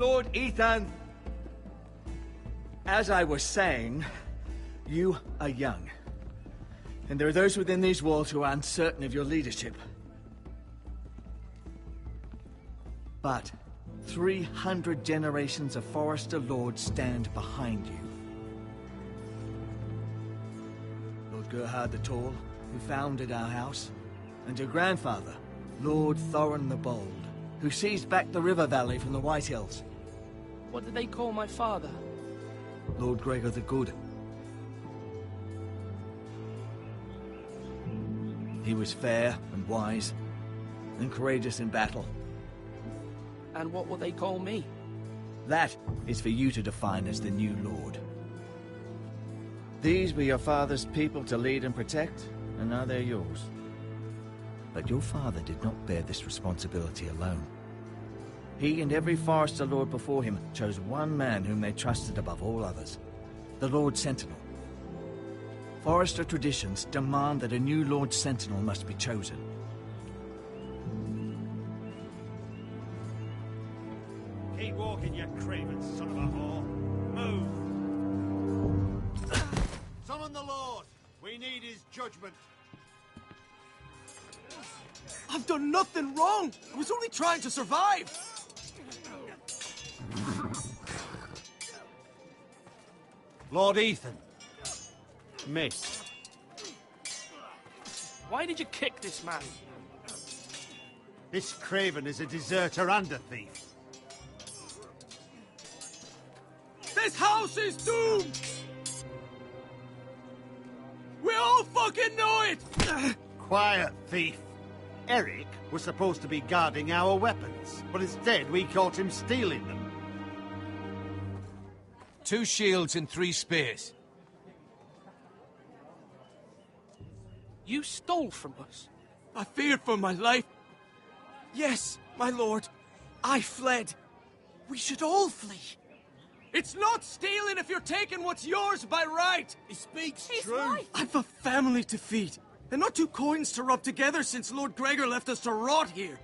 Lord Ethan! As I was saying, you are young. And there are those within these walls who are uncertain of your leadership. But 300 generations of Forester Lords stand behind you. Lord Gerhard the Tall, who founded our house, and your grandfather, Lord Thorin the Bold, who seized back the river valley from the White Hills. What did they call my father? Lord Gregor the Good. He was fair and wise, and courageous in battle. And what will they call me? That is for you to define as the new Lord. These were your father's people to lead and protect, and now they're yours. But your father did not bear this responsibility alone. He and every Forester Lord before him chose one man whom they trusted above all others, the Lord Sentinel. Forester traditions demand that a new Lord Sentinel must be chosen. Keep walking, you craven son of a whore. Move! Summon the Lord! We need his judgment. I've done nothing wrong! I was only trying to survive! Lord Ethan. Miss. Why did you kick this man? This craven is a deserter and a thief. This house is doomed! We all fucking know it! Quiet, thief. Eric was supposed to be guarding our weapons, but instead we caught him stealing them. 2 shields and 3 spears. You stole from us. I feared for my life. Yes, my lord. I fled. We should all flee. It's not stealing if you're taking what's yours by right. He speaks He's true. right. I've a family to feed, and not 2 coins to rub together since Lord Gregor left us to rot here.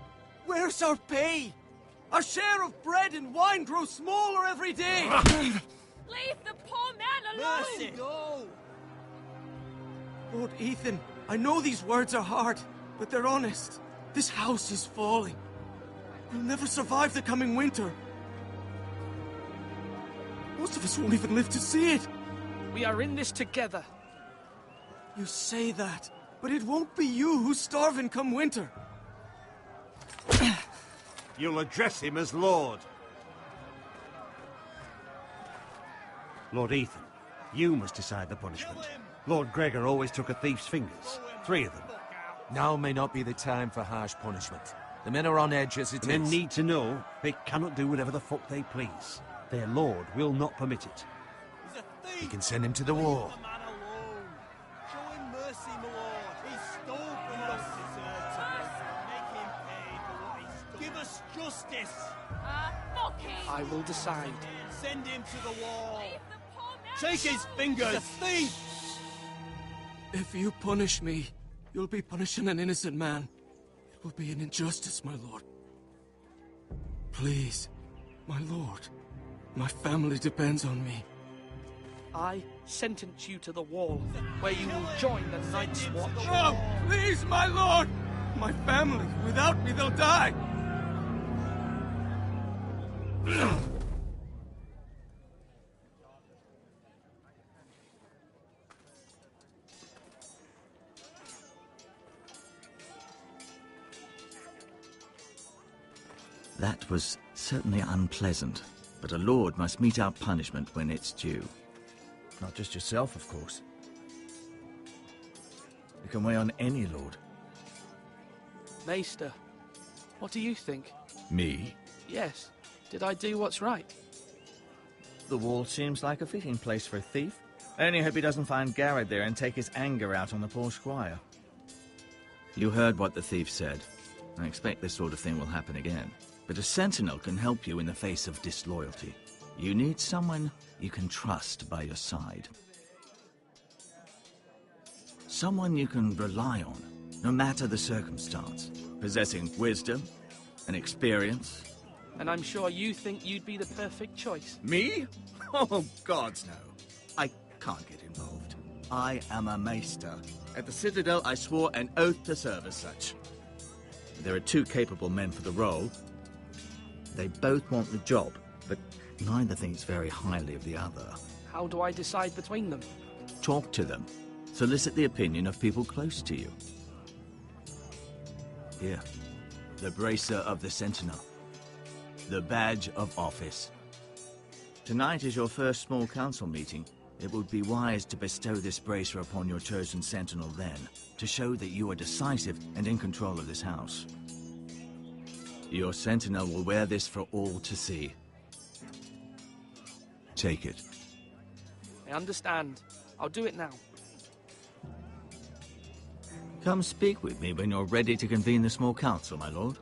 Where's our pay? Our share of bread and wine grows smaller every day. Leave the poor man alone! Mercy. No. Lord Ethan, I know these words are hard, but they're honest. This house is falling. We'll never survive the coming winter. Most of us won't even live to see it. We are in this together. You say that, but it won't be you who's starving come winter. You'll address him as Lord. Lord Ethan, you must decide the punishment. Lord Gregor always took a thief's fingers. 3 of them. Now may not be the time for harsh punishment. The men are on edge as it is. Men need to know they cannot do whatever the fuck they please. Their lord will not permit it. He's a thief! We can send him to the war. Leave the man alone. Show him mercy, my lord. He stole from us. Make him pay for what he stole. Give us justice. Fuck him! I will decide. Send him to the wall. Leave the poor man Take his alone. fingers. He's a thief. If you punish me, you'll be punishing an innocent man. It will be an injustice, my lord. Please, my lord. My family depends on me. I sentence you to the wall, where you will join the Night's Watch. No! Please, my lord! My family, without me, they'll die! That was certainly unpleasant, but a lord must mete out punishment when it's due. Not just yourself, of course. You can weigh on any lord. Maester, what do you think? Me? Yes. Did I do what's right? The wall seems like a fitting place for a thief. I only hope he doesn't find Garrett there and take his anger out on the poor squire. You heard what the thief said. I expect this sort of thing will happen again. But a sentinel can help you in the face of disloyalty. You need someone you can trust by your side. Someone you can rely on, no matter the circumstance. Possessing wisdom and experience And I'm sure you think you'd be the perfect choice. Me? Oh, gods no. I can't get involved. I am a maester. At the Citadel, I swore an oath to serve as such. There are two capable men for the role. They both want the job, but neither thinks very highly of the other. How do I decide between them? Talk to them. Solicit the opinion of people close to you. Here, the bracer of the Sentinel. The badge of office. Tonight is your first small council meeting. It would be wise to bestow this bracer upon your chosen Sentinel then, to show that you are decisive and in control of this house. Your Sentinel will wear this for all to see. Take it. I understand. I'll do it now. Come speak with me when you're ready to convene the small council, my lord.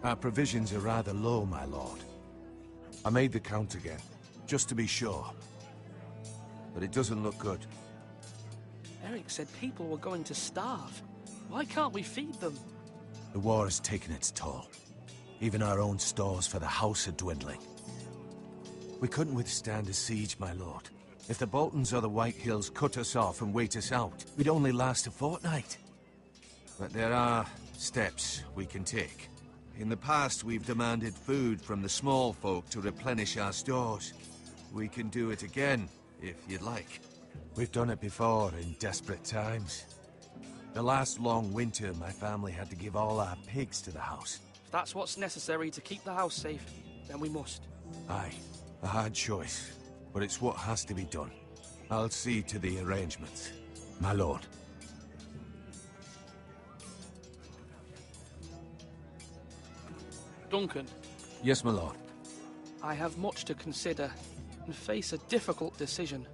Our provisions are rather low, my lord. I made the count again, just to be sure. But it doesn't look good. Eric said people were going to starve. Why can't we feed them? The war has taken its toll. Even our own stores for the house are dwindling. We couldn't withstand a siege, my lord. If the Boltons or the White Hills cut us off and wait us out, we'd only last a fortnight. But there are steps we can take. In the past, we've demanded food from the small folk to replenish our stores. We can do it again, if you'd like. We've done it before in desperate times. The last long winter, my family had to give all our pigs to the house. If that's what's necessary to keep the house safe, then we must. Aye, a hard choice, but it's what has to be done. I'll see to the arrangements, my lord. Duncan. Yes, my lord. I have much to consider and face a difficult decision.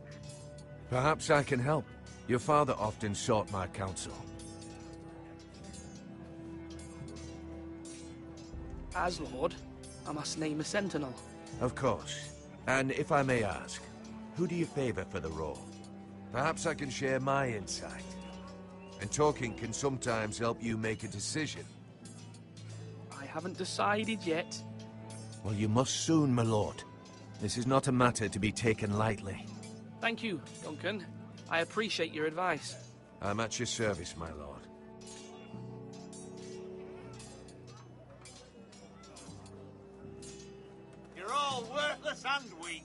Perhaps I can help. Your father often sought my counsel. As Lord, I must name a Sentinel. Of course. And if I may ask, who do you favor for the role? Perhaps I can share my insight. And talking can sometimes help you make a decision. I haven't decided yet. Well, you must soon, my lord. This is not a matter to be taken lightly. Thank you, Duncan. I appreciate your advice. I'm at your service, my lord. You're all worthless and weak.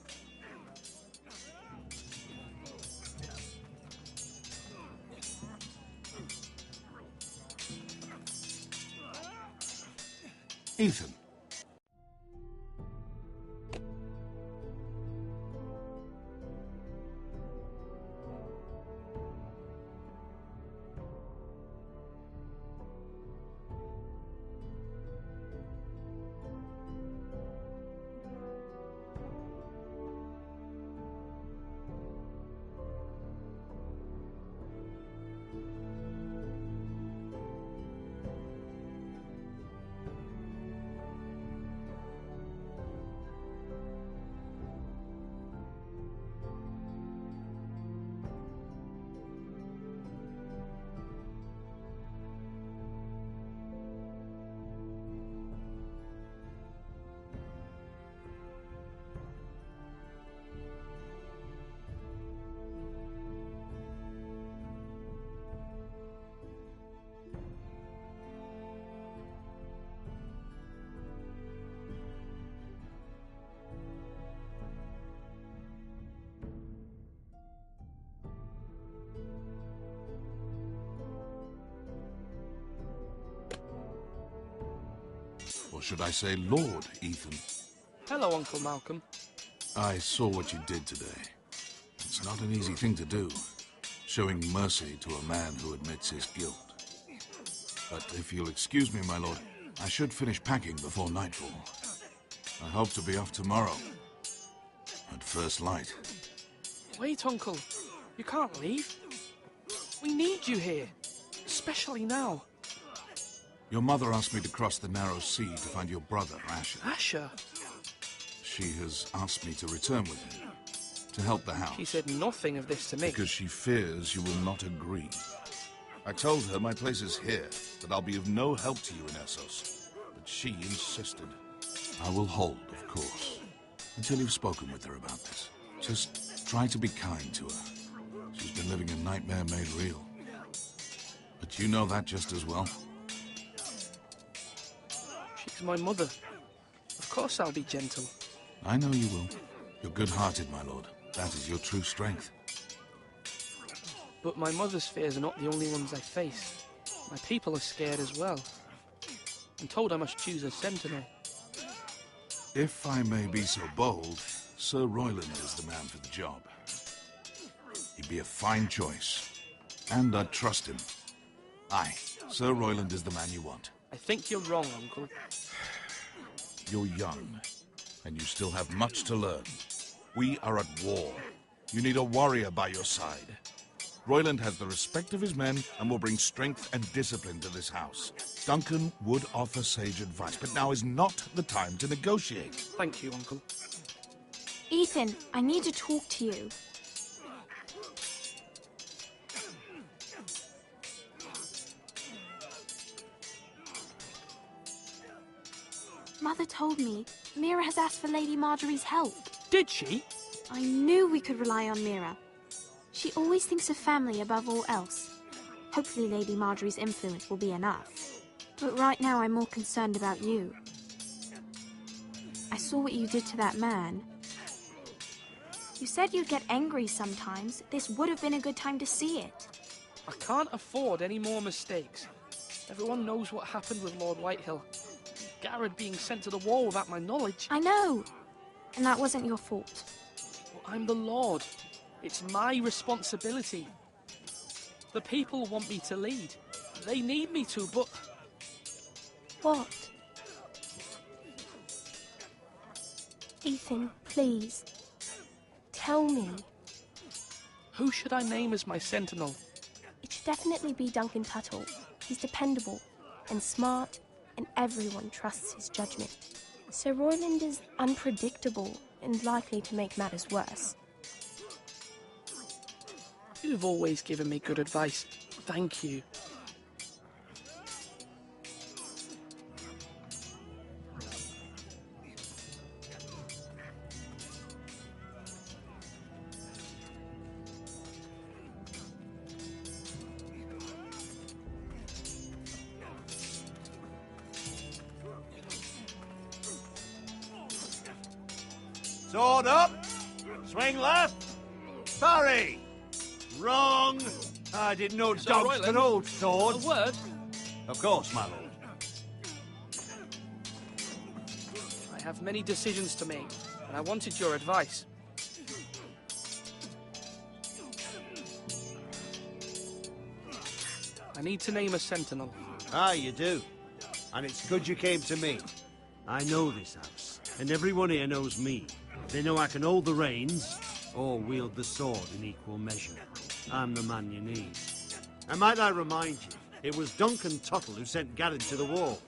Ethan. Or should I say Lord Ethan? Hello, Uncle Malcolm. I saw what you did today. It's not an easy thing to do, showing mercy to a man who admits his guilt. But if you'll excuse me, my lord, I should finish packing before nightfall. I hope to be off tomorrow. At first light. Wait, Uncle. You can't leave. We need you here. Especially now. Your mother asked me to cross the narrow sea to find your brother, Asher. Asher? She has asked me to return with him. To help the house. She said nothing of this to me. Because she fears you will not agree. I told her my place is here, that I'll be of no help to you in Essos. But she insisted. I will hold, of course, until you've spoken with her about this. Just try to be kind to her. She's been living a nightmare made real. But you know that just as well. She's my mother. Of course I'll be gentle. I know you will. You're good-hearted, my lord. That is your true strength. But my mother's fears are not the only ones I face. My people are scared as well. I'm told I must choose a sentinel. If I may be so bold, Sir Royland is the man for the job. He'd be a fine choice. And I'd trust him. Aye, Sir Royland is the man you want. I think you're wrong, Uncle. You're young, and you still have much to learn. We are at war. You need a warrior by your side. Royland has the respect of his men and will bring strength and discipline to this house. Duncan would offer sage advice, but now is not the time to negotiate. Thank you, Uncle. Ethan, I need to talk to you. Mother told me Mira has asked for Lady Marjorie's help. Did she? I knew we could rely on Mira. She always thinks of family above all else. Hopefully Lady Marjorie's influence will be enough. But right now I'm more concerned about you. I saw what you did to that man. You said you'd get angry sometimes. This would have been a good time to see it. I can't afford any more mistakes. Everyone knows what happened with Lord Whitehill. Garrett being sent to the wall without my knowledge. I know. And that wasn't your fault. Well, I'm the Lord. It's my responsibility. The people want me to lead. They need me to, but... What? Ethan, please. Tell me. Who should I name as my sentinel? It should definitely be Duncan Tuttle. He's dependable and smart, and everyone trusts his judgment. Sir Royland is unpredictable and likely to make matters worse. You've always given me good advice. Thank you. Sword up! Swing left! Parry! Wrong! I didn't know dogs could hold swords. A word? Of course, my lord. I have many decisions to make, and I wanted your advice. I need to name a sentinel. Ah, you do. And it's good you came to me. I know this house, and everyone here knows me. They know I can hold the reins, or wield the sword in equal measure. I'm the man you need. And might I remind you, it was Duncan Tuttle who sent Garrett to the wall.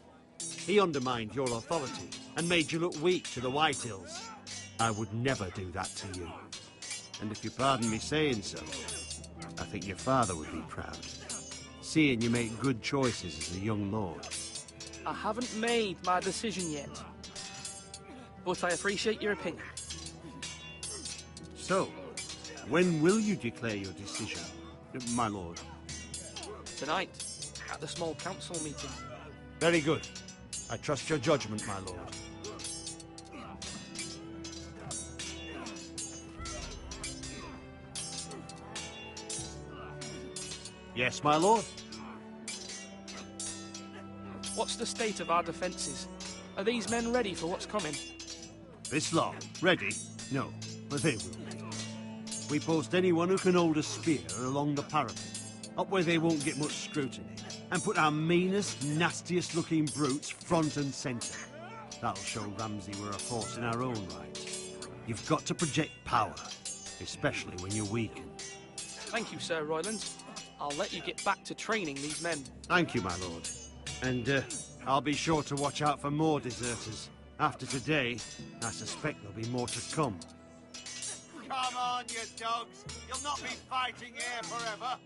He undermined your authority, and made you look weak to the Whitehills. I would never do that to you. And if you pardon me saying so, I think your father would be proud. Seeing you make good choices as a young lord. I haven't made my decision yet, but I appreciate your opinion. So, when will you declare your decision, my lord? Tonight, at the small council meeting. Very good. I trust your judgment, my lord. Yes, my lord. What's the state of our defences? Are these men ready for what's coming? This lot, ready? No, but they will be. We post anyone who can hold a spear along the parapet, up where they won't get much scrutiny. and put our meanest, nastiest looking brutes front and centre. That'll show Ramsay we're a force in our own right. You've got to project power, especially when you're weakened. Thank you, Sir Royland. I'll let you get back to training these men. Thank you, my lord. And I'll be sure to watch out for more deserters. After today, I suspect there'll be more to come. Come on, you dogs. You'll not be fighting here forever.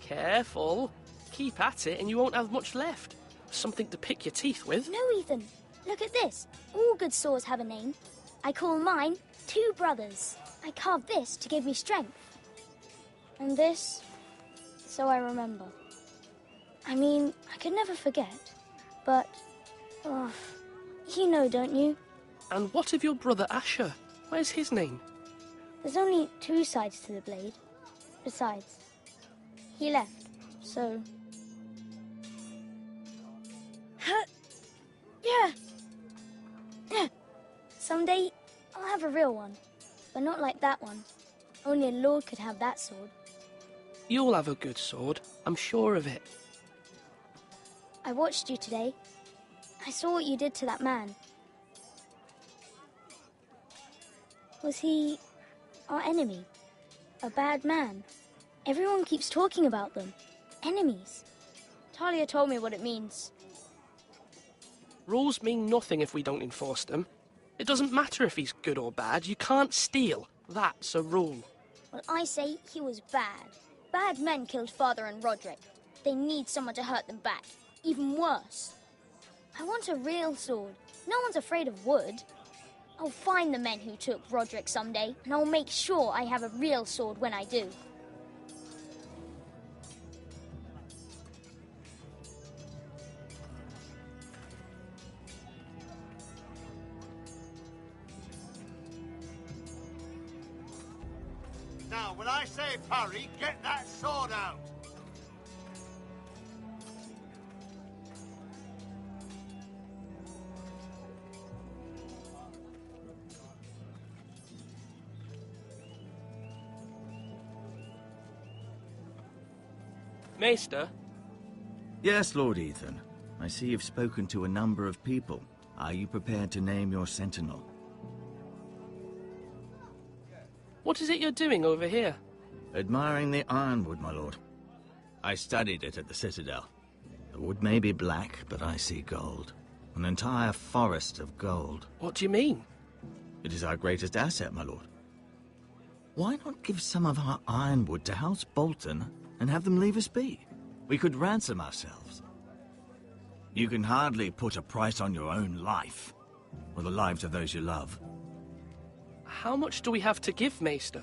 Careful. Keep at it and you won't have much left. Something to pick your teeth with. No, Ethan. Look at this. All good swords have a name. I call mine Two Brothers. I carved this to give me strength. And this, so I remember. I mean, I could never forget. But, you know, don't you? And what of your brother Asher? Where's his name? There's only two sides to the blade. Besides, he left, so... Yeah. Someday, I'll have a real one. But not like that one. Only a lord could have that sword. You'll have a good sword. I'm sure of it. I watched you today. I saw what you did to that man. Was he our enemy? A bad man? Everyone keeps talking about them. Enemies. Talia told me what it means. Rules mean nothing if we don't enforce them. It doesn't matter if he's good or bad. You can't steal. That's a rule. Well, I say he was bad. Bad men killed Father and Roderick. They need someone to hurt them back. Even worse. I want a real sword. No one's afraid of wood. I'll find the men who took Roderick someday, and I'll make sure I have a real sword when I do. Now, when I say parry, get that sword out. Maester? Yes, Lord Ethan. I see you've spoken to a number of people. Are you prepared to name your sentinel? What is it you're doing over here? Admiring the ironwood, my lord. I studied it at the Citadel. The wood may be black, but I see gold. An entire forest of gold. What do you mean? It is our greatest asset, my lord. Why not give some of our ironwood to House Bolton and have them leave us be? We could ransom ourselves. You can hardly put a price on your own life, or the lives of those you love. How much do we have to give, Maester?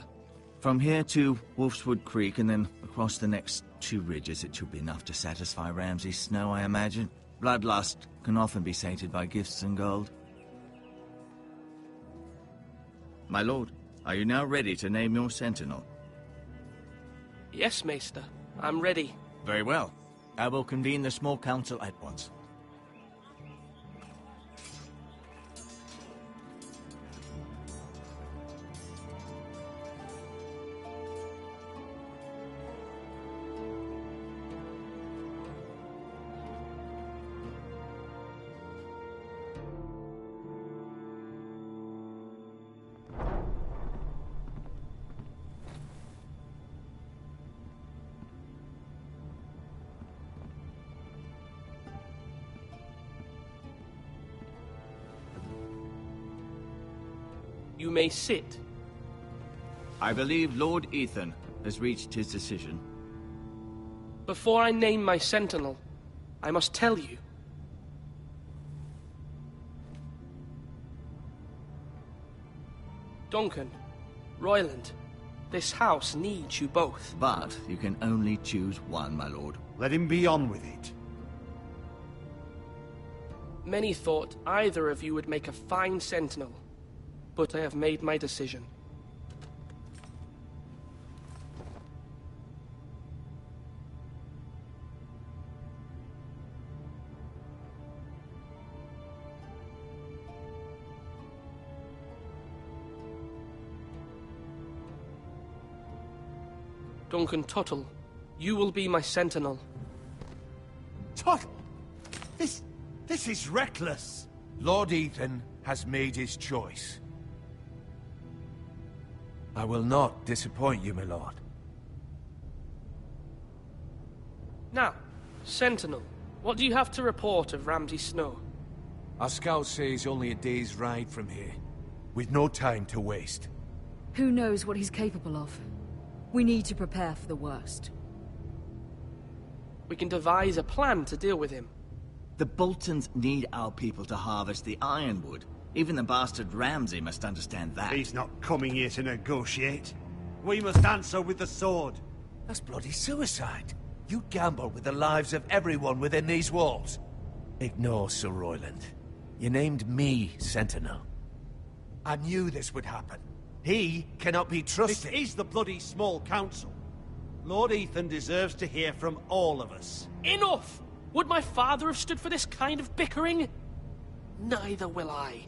From here to Wolfswood Creek and then across the next 2 ridges, it should be enough to satisfy Ramsay Snow, I imagine. Bloodlust can often be sated by gifts and gold. My lord, are you now ready to name your sentinel? Yes, Maester. I'm ready. Very well. I will convene the small council at once. You may sit. I believe Lord Ethan has reached his decision. Before I name my sentinel, I must tell you. Duncan, Royland, this house needs you both. But you can only choose one, my lord. Let him be on with it. Many thought either of you would make a fine sentinel, but I have made my decision. Duncan Tuttle, you will be my sentinel. Tuttle! This is reckless! Lord Ethan has made his choice. I will not disappoint you, my lord. Now, Sentinel, what do you have to report of Ramsay Snow? Our scouts say he's only a day's ride from here. We've no time to waste. Who knows what he's capable of? We need to prepare for the worst. We can devise a plan to deal with him. The Boltons need our people to harvest the ironwood. Even the bastard Ramsay must understand that. He's not coming here to negotiate. We must answer with the sword. That's bloody suicide. You gamble with the lives of everyone within these walls. Ignore Sir Royland. You named me Sentinel. I knew this would happen. He cannot be trusted. This is the bloody small council. Lord Ethan deserves to hear from all of us. Enough! Would my father have stood for this kind of bickering? Neither will I.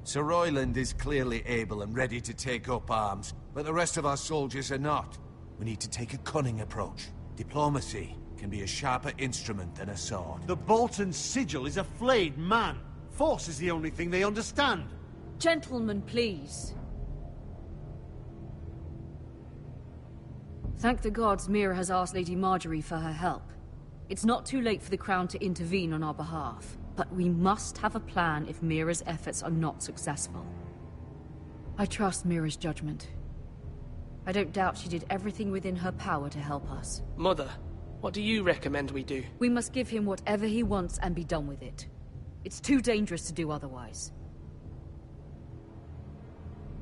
Sir Royland is clearly able and ready to take up arms, but the rest of our soldiers are not. We need to take a cunning approach. Diplomacy can be a sharper instrument than a sword. The Bolton sigil is a flayed man. Force is the only thing they understand. Gentlemen, please. Thank the gods Mira has asked Lady Marjorie for her help. It's not too late for the Crown to intervene on our behalf, but we must have a plan if Mira's efforts are not successful. I trust Mira's judgment. I don't doubt she did everything within her power to help us. Mother, what do you recommend we do? We must give him whatever he wants and be done with it. It's too dangerous to do otherwise.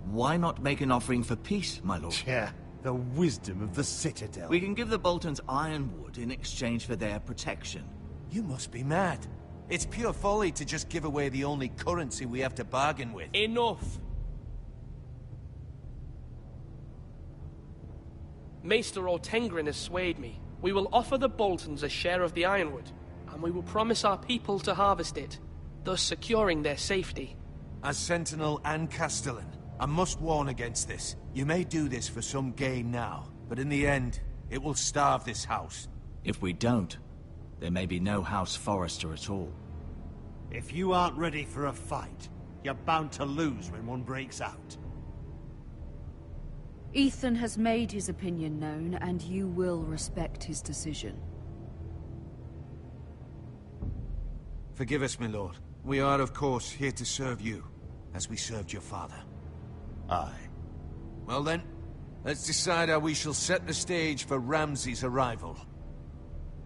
Why not make an offering for peace, my lord? Yeah, the wisdom of the Citadel. We can give the Boltons ironwood in exchange for their protection. You must be mad. It's pure folly to just give away the only currency we have to bargain with. Enough! Maester Ortengrin has swayed me. We will offer the Boltons a share of the ironwood, and we will promise our people to harvest it, thus securing their safety. As Sentinel and Castellan, I must warn against this. You may do this for some gain now, but in the end, it will starve this house. If we don't, there may be no House Forrester at all. If you aren't ready for a fight, you're bound to lose when one breaks out. Ethan has made his opinion known, and you will respect his decision. Forgive us, my lord. We are, of course, here to serve you, as we served your father. Aye. Well then, let's decide how we shall set the stage for Ramsay's arrival.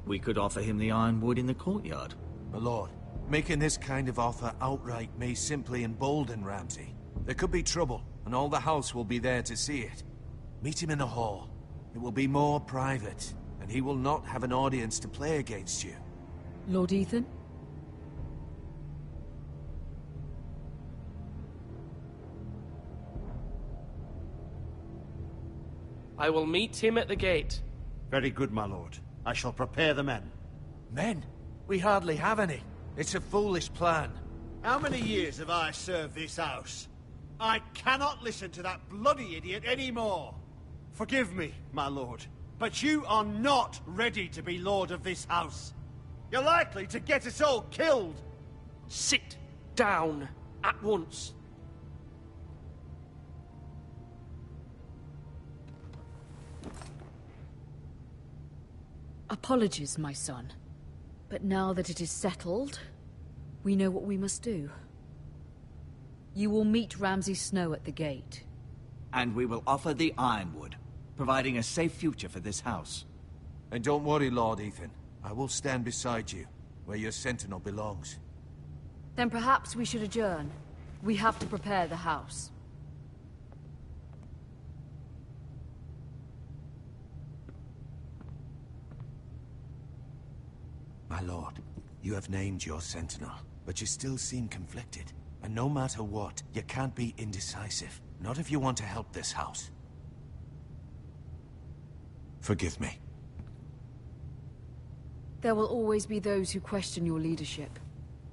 We could offer him the ironwood in the courtyard. My lord, making this kind of offer outright may simply embolden Ramsay. There could be trouble, and all the house will be there to see it. Meet him in the hall. It will be more private, and he will not have an audience to play against you. Lord Ethan? I will meet him at the gate. Very good, my lord. I shall prepare the men. Men? We hardly have any. It's a foolish plan. How many years have I served this house? I cannot listen to that bloody idiot anymore. Forgive me, my lord, but you are not ready to be lord of this house. You're likely to get us all killed. Sit down at once. Apologies, my son. But now that it is settled, we know what we must do. You will meet Ramsay Snow at the gate. And we will offer the ironwood, providing a safe future for this house. And don't worry, Lord Ethan. I will stand beside you, where your sentinel belongs. Then perhaps we should adjourn. We have to prepare the house. My lord, you have named your sentinel, but you still seem conflicted. And no matter what, you can't be indecisive. Not if you want to help this house. Forgive me. There will always be those who question your leadership,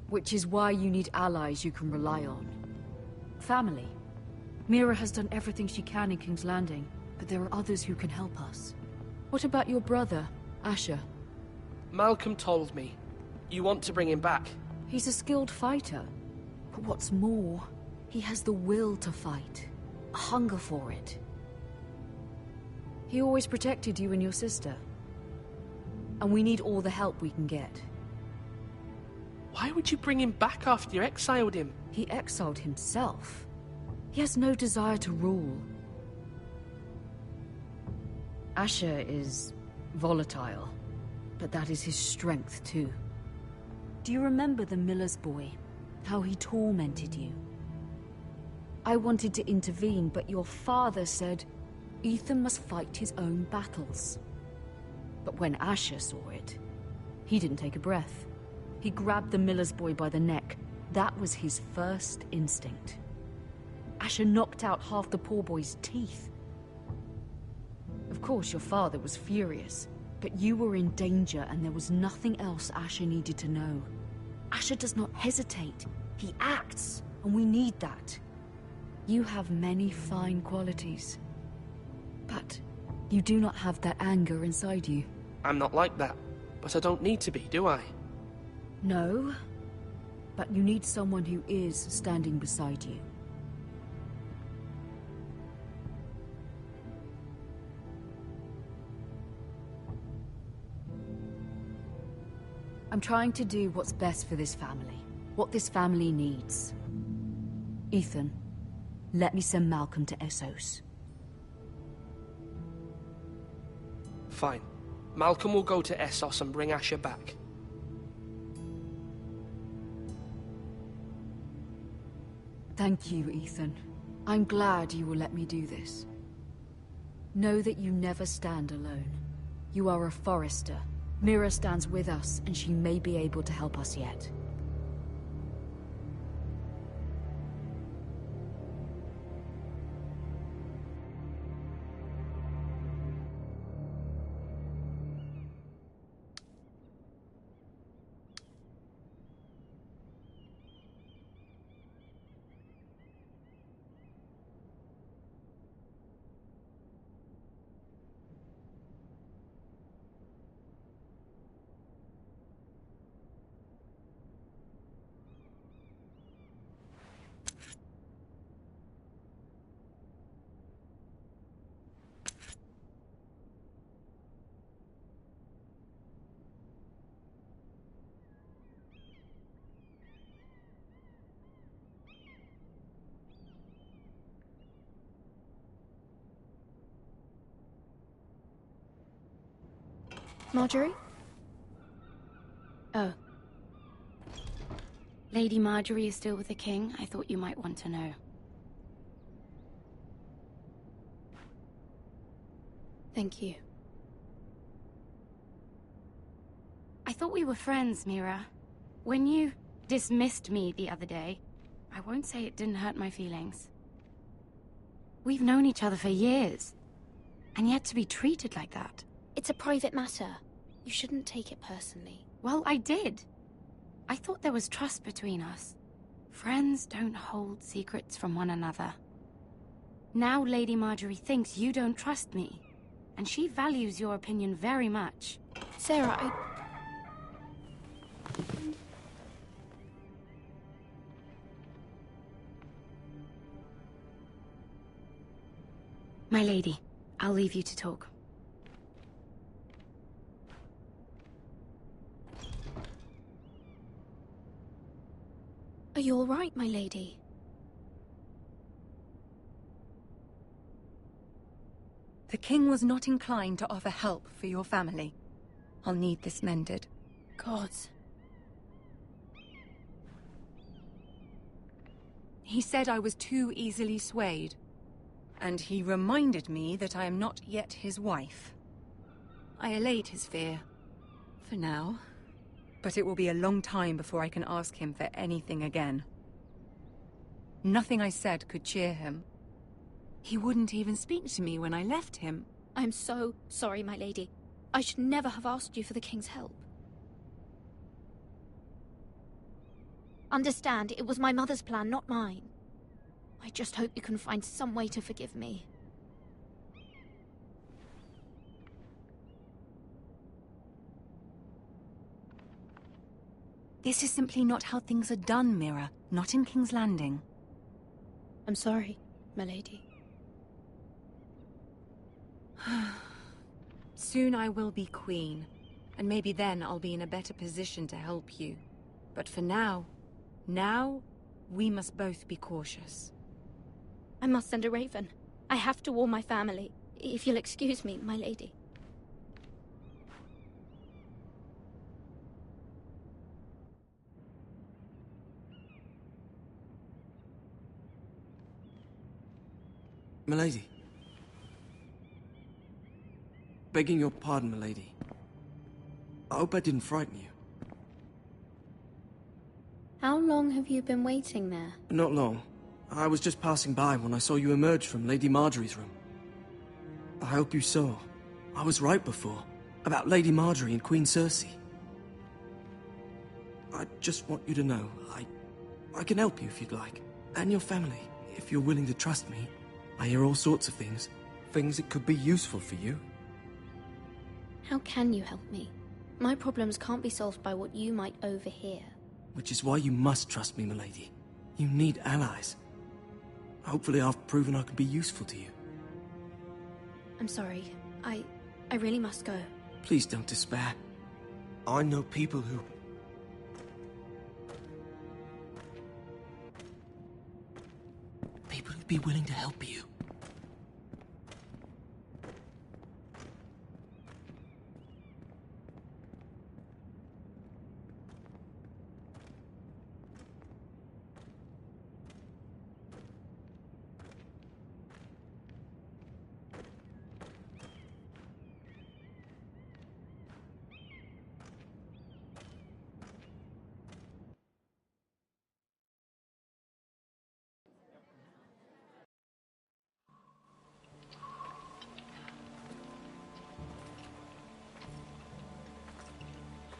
which is why you need allies you can rely on. Family. Mira has done everything she can in King's Landing, but there are others who can help us. What about your brother, Asher? Malcolm told me. You want to bring him back? He's a skilled fighter. But what's more, he has the will to fight. A hunger for it. He always protected you and your sister. And we need all the help we can get. Why would you bring him back after you exiled him? He exiled himself. He has no desire to rule. Asher is volatile, but that is his strength too. Do you remember the miller's boy? How he tormented you? I wanted to intervene, but your father said Ethan must fight his own battles. But when Asher saw it, he didn't take a breath. He grabbed the miller's boy by the neck. That was his first instinct. Asher knocked out half the poor boy's teeth. Of course, your father was furious, but you were in danger and there was nothing else Asher needed to know. Asher does not hesitate. He acts, and we need that. You have many fine qualities, but you do not have that anger inside you. I'm not like that, but I don't need to be, do I? No, but you need someone who is standing beside you. I'm trying to do what's best for this family, what this family needs. Ethan, let me send Malcolm to Essos. Fine. Malcolm will go to Essos and bring Asher back. Thank you, Ethan. I'm glad you will let me do this. Know that you never stand alone. You are a Forester. Mira stands with us, and she may be able to help us yet. Marjorie? Oh. Lady Marjorie is still with the king. I thought you might want to know. Thank you. I thought we were friends, Mira. When you dismissed me the other day, I won't say it didn't hurt my feelings. We've known each other for years, and yet to be treated like that. It's a private matter. You shouldn't take it personally. Well, I did. I thought there was trust between us. Friends don't hold secrets from one another. Now Lady Marjorie thinks you don't trust me, and she values your opinion very much. Sarah, My lady, I'll leave you to talk. Are you all right, my lady? The king was not inclined to offer help for your family. I'll need this mended. Gods. He said I was too easily swayed. And he reminded me that I am not yet his wife. I allayed his fear. For now. But it will be a long time before I can ask him for anything again. Nothing I said could cheer him. He wouldn't even speak to me when I left him. I'm so sorry, my lady. I should never have asked you for the king's help. Understand, it was my mother's plan, not mine. I just hope you can find some way to forgive me. This is simply not how things are done, Mira. Not in King's Landing. I'm sorry, my lady. Soon I will be queen, and maybe then I'll be in a better position to help you. But for now, we must both be cautious. I must send a raven. I have to warn my family. If you'll excuse me, my lady. Milady. Begging your pardon, milady. I hope I didn't frighten you. How long have you been waiting there? Not long. I was just passing by when I saw you emerge from Lady Marjorie's room. I hope you saw. I was right before. About Lady Marjorie and Queen Cersei. I just want you to know, I can help you if you'd like. And your family, if you're willing to trust me. I hear all sorts of things. Things that could be useful for you. How can you help me? My problems can't be solved by what you might overhear. Which is why you must trust me, milady. You need allies. Hopefully I've proven I can be useful to you. I'm sorry. I really must go. Please don't despair. I know people who... People who'd be willing to help you.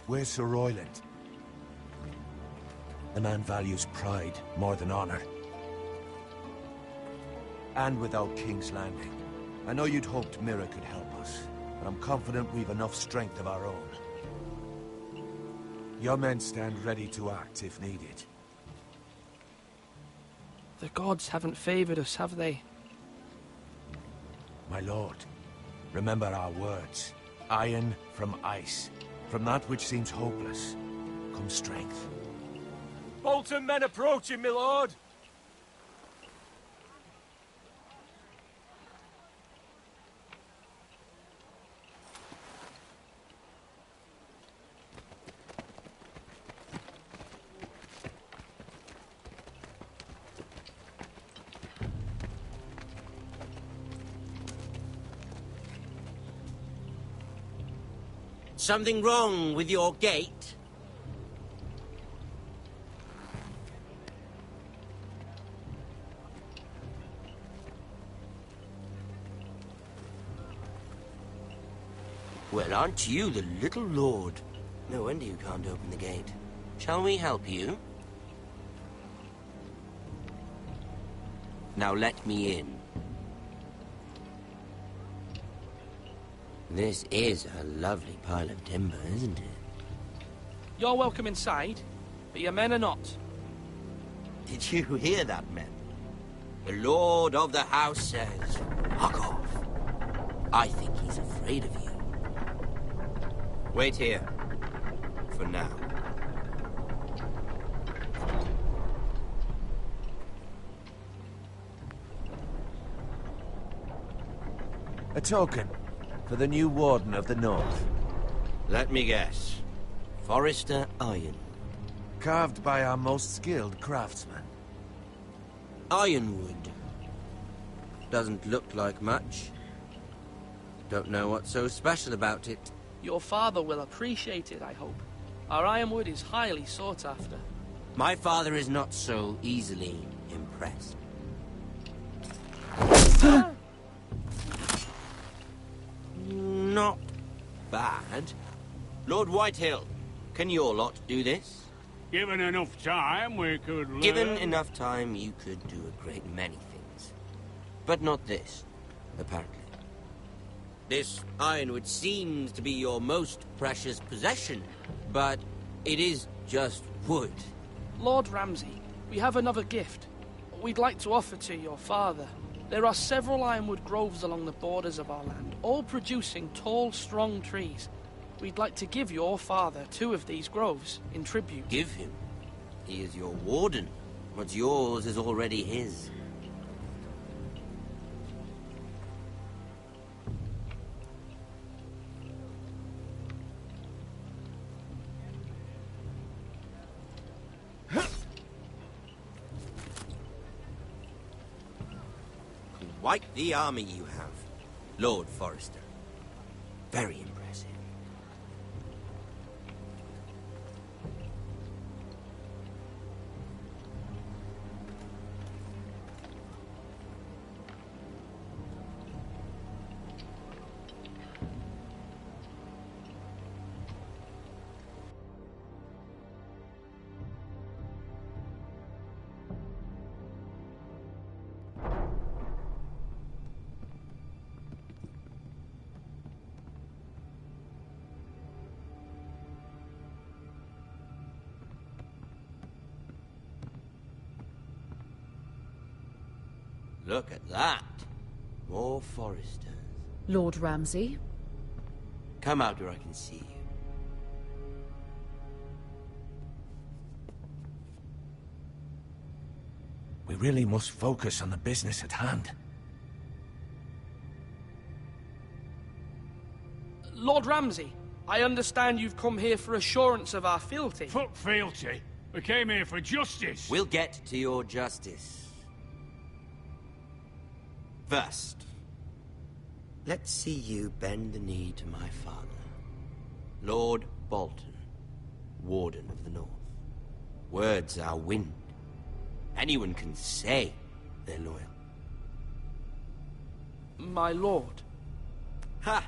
Where's Sir Royland? The man values pride more than honor. And without King's Landing. I know you'd hoped Mira could help us, but I'm confident we've enough strength of our own. Your men stand ready to act if needed. The gods haven't favored us, have they? My lord, remember our words. Iron from ice. From that which seems hopeless, comes strength. Bolton men approaching, my lord! Something wrong with your gate? Well, aren't you the little lord? No wonder you can't open the gate. Shall we help you? Now let me in. This is a lovely pile of timber, isn't it? You're welcome inside, but your men are not. Did you hear that, men? The lord of the house says, fuck off. I think he's afraid of you. Wait here. For now. A token for the new Warden of the North. Let me guess. Forrester Iron. Carved by our most skilled craftsman. Ironwood. Doesn't look like much. Don't know what's so special about it. Your father will appreciate it, I hope. Our ironwood is highly sought after. My father is not so easily impressed. Not bad. Lord Whitehill, can your lot do this? Given enough time, we could learn... Given enough time, you could do a great many things. But not this, apparently. This ironwood seems to be your most precious possession, but it is just wood. Lord Ramsay, we have another gift. We'd like to offer to your father. There are several ironwood groves along the borders of our land, all producing tall, strong trees. We'd like to give your father 2 of these groves in tribute. Give him? He is your warden. What's yours is already his. Quite the army you have, Lord Forrester. Very impressive. Look at that. More Forresters. Lord Ramsay? Come out where I can see you. We really must focus on the business at hand. Lord Ramsay, I understand you've come here for assurance of our fealty. Fuck fealty. We came here for justice. We'll get to your justice. First, let's see you bend the knee to my father, Lord Bolton, Warden of the North. Words are wind. Anyone can say they're loyal. My lord. Ha!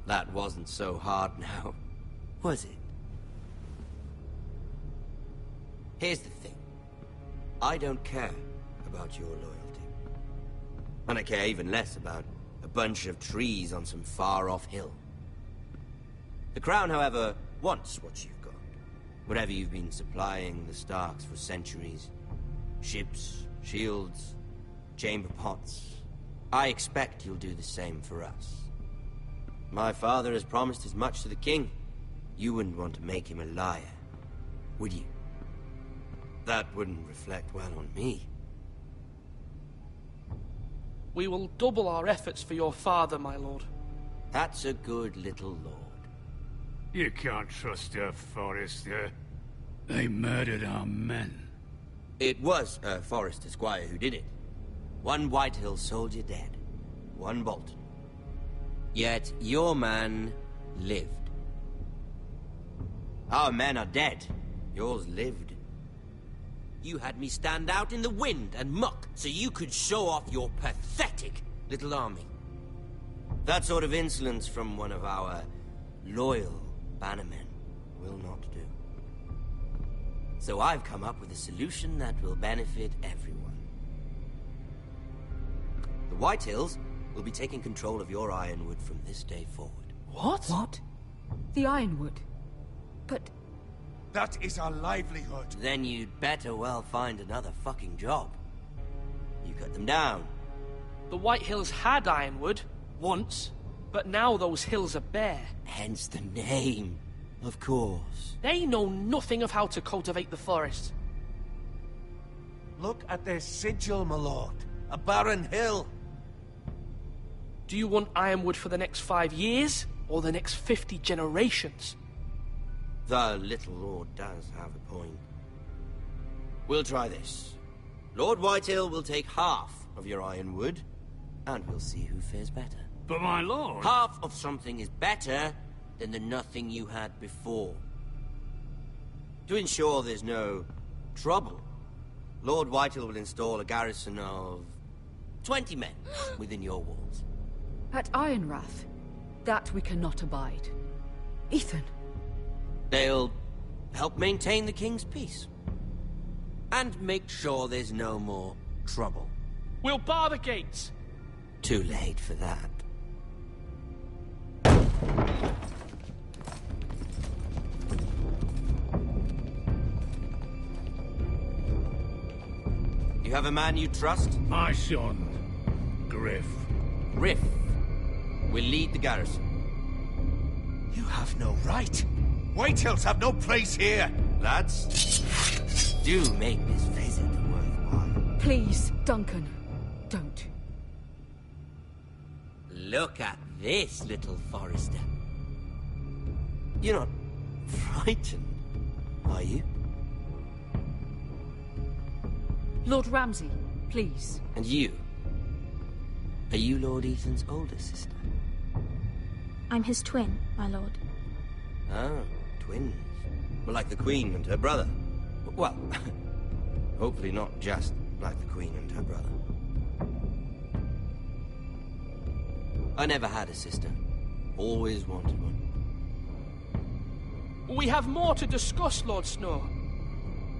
That wasn't so hard now, was it? Here's the thing. I don't care about your loyalty. And I care even less about a bunch of trees on some far-off hill. The Crown, however, wants what you've got. Whatever you've been supplying the Starks for centuries. Ships, shields, chamber pots. I expect you'll do the same for us. My father has promised as much to the king. You wouldn't want to make him a liar, would you? That wouldn't reflect well on me. We will double our efforts for your father, my lord. That's a good little lord. You can't trust her, Forrester. They murdered our men. It was a Forrester squire who did it. One Whitehill soldier dead. One Bolton. Yet your man lived. Our men are dead. Yours lived. You had me stand out in the wind and muck so you could show off your pathetic little army. That sort of insolence from one of our loyal bannermen will not do. So I've come up with a solution that will benefit everyone. The Whitehills will be taking control of your ironwood from this day forward. What? What? The ironwood? But... That is our livelihood. Then you'd better well find another fucking job. You cut them down. The White Hills had ironwood, once, but now those hills are bare. Hence the name, of course. They know nothing of how to cultivate the forest. Look at their sigil, my lord. A barren hill. Do you want ironwood for the next 5 years, or the next 50 generations? The little lord does have a point. We'll try this. Lord Whitehill will take half of your ironwood, and we'll see who fares better. But my lord... Half of something is better than the nothing you had before. To ensure there's no trouble, Lord Whitehill will install a garrison of 20 men within your walls. At Ironrath? That we cannot abide. Ethan! They'll help maintain the king's peace. And make sure there's no more trouble. We'll bar the gates. Too late for that. You have a man you trust? My son, Griff. Griff will lead the garrison. You have no right. White Hills have no place here. Lads, do make this visit worthwhile. Please, Duncan, don't. Look at this, little Forester. You're not frightened, are you? Lord Ramsay, please. And you? Are you Lord Ethan's older sister? I'm his twin, my lord. Ah, twins. Well, like the Queen and her brother. Well, hopefully not just like the Queen and her brother. I never had a sister. Always wanted one. We have more to discuss, Lord Snow.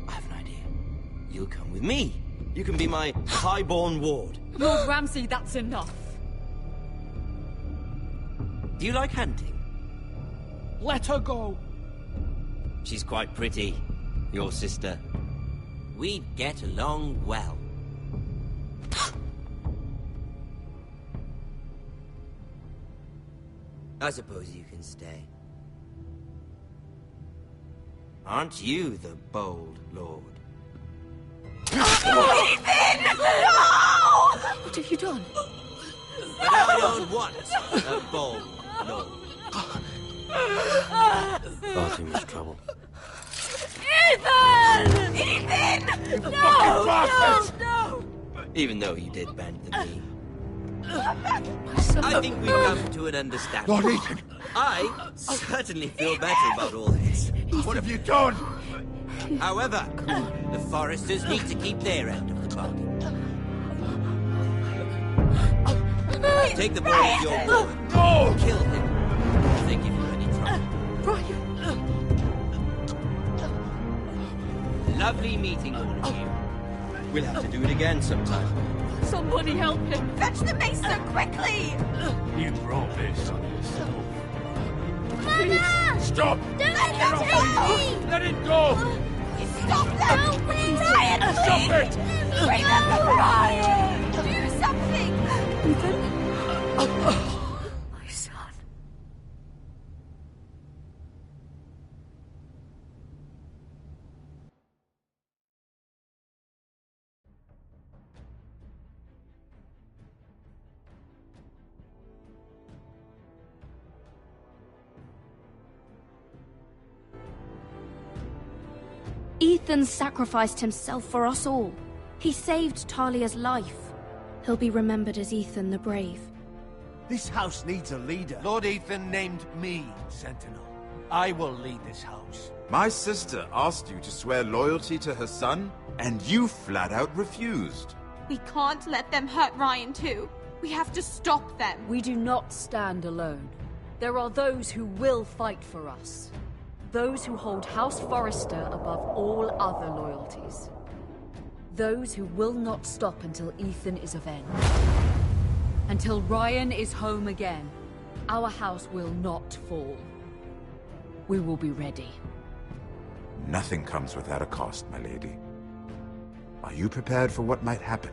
I have an idea. You'll come with me. You can be my highborn ward. Lord Ramsay, that's enough. Do you like hunting? Let her go. She's quite pretty, your sister. We'd get along well. I suppose you can stay. Aren't you the bold lord? Ethan! No! What have you done? But I don't want a bold lord. Far too much trouble. Ethan! Ethan! No! No! No! Even though you did bend the knee. I think we've come to an understanding. Lord Ethan! I certainly feel better about all this. What have you done? However, the Foresters need to keep their end of the bargain. Take the boy as your boy. No! Kill him if they give you any trouble. Bryan! Lovely meeting all of you. We'll have to do it again sometime. Somebody help him! Fetch the maester, quickly! You brought this on yourself. Mama! Stop! Don't let him take me! Let it go! Stop them! Bryan, Stop please! it! Remember Bryan! Do something! Ethan? My son. Ethan sacrificed himself for us all. He saved Talia's life. He'll be remembered as Ethan the Brave. This house needs a leader. Lord Ethan named me Sentinel. I will lead this house. My sister asked you to swear loyalty to her son, and you flat out refused. We can't let them hurt Ryan too. We have to stop them. We do not stand alone. There are those who will fight for us. Those who hold House Forrester above all other loyalties. Those who will not stop until Ethan is avenged. Until Ryan is home again, our house will not fall. We will be ready. Nothing comes without a cost, my lady. Are you prepared for what might happen?